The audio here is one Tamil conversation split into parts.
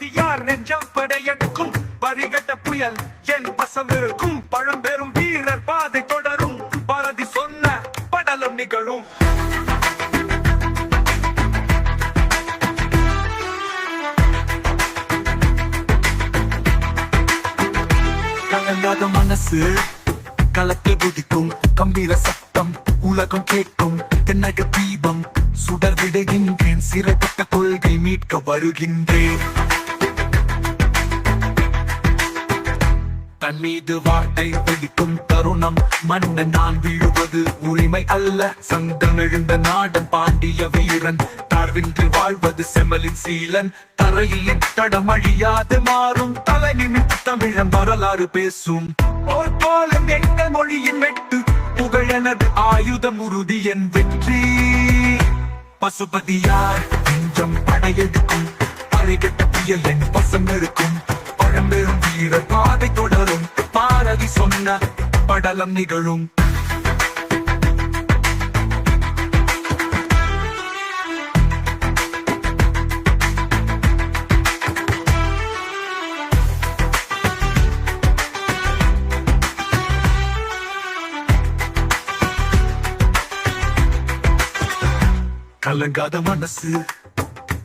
பசுபதியார் நெஞ்சம் படையெடுக்கும் பரிகட்ட புயல் என் பசவிருக்கும் பழம்பெரும் வீரர் பாதை தொடரும் பாரதி சொன்ன படலம் நிகழும். கலங்காத மனசு களத்தில் குதிக்கும் கம்பீர சத்தம் உலகம் கேட்கும் தென்னக தீபம் சுடர் விடுகின்றேன் சிறைப்பட்ட கொள்கை மீட்க வருகின்றேன். தன் மீது வார்த்தை வெடிக்கும் தருணம் மன்னன் நான் வீழுவது உரிமை அல்ல. சங்கம் எழுந்த நாடன் பாண்டிய வீரன் தாழ்வின்றி வாழ்வது செம்மலின் சீலன். தரையில் தடம் அழியாது மாறும் தலை நிமித்து தமிழன் வரலாறு பேசும். போர் போலும் எங்கள் மொழியின் வெட்டு புகழனது ஆயுதம் உறுதி என் வெற்றி. பசுபதியார் நெஞ்சம் படையெடுக்கும் பரிகட்ட புயல் என் பசங்களுக்கும் பழம்பெரும் வீரர் பாதை தொடரும் பாரதி சொன்ன படலம் நிகழும். கலங்காத மனசு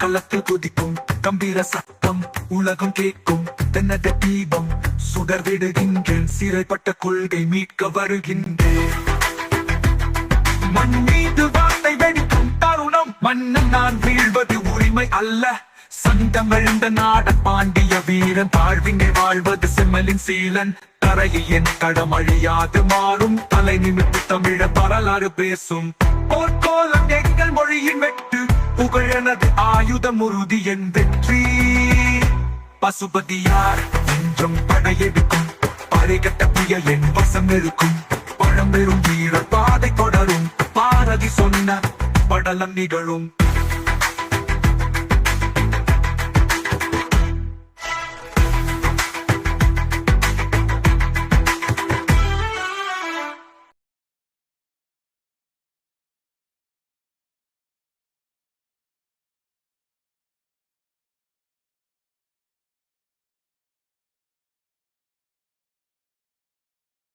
களத்தில் குதிக்கும் கம்பீர சத்தம் உலகம் கேட்கும் தென்னக தீபம் சுடர் விடுகின்றேன் சிறைப்பட்ட கொள்கை மீட்க வருகின்றேன். மண் மீது வார்த்தை வெடிக்கும் தருணம் மன்னன் நான் வீழ்வது உரிமை அல்ல. சங்கம் எழுந்த நாட பாண்டிய வீரன் தாழ்வினை வாழ்வது செம்மலின் சீலன். தரையில் என் தடம் அழியாது மாறும் தலை நிமித்து தமிழ வரலாறு பேசும். போர்க்கோலம் எங்கள் மொழியின் வெட்டு புகழனது ஆயுதம் உறுதி என் வெற்றி. பசுபதியார் நெஞ்சம் படையெடுக்கும் பரிகட்ட புயல் என் வசம் இருக்கும் பழம்பெரும் வீரர் பாதை தொடரும் பாரதி சொன்ன படலம் நிகழும்.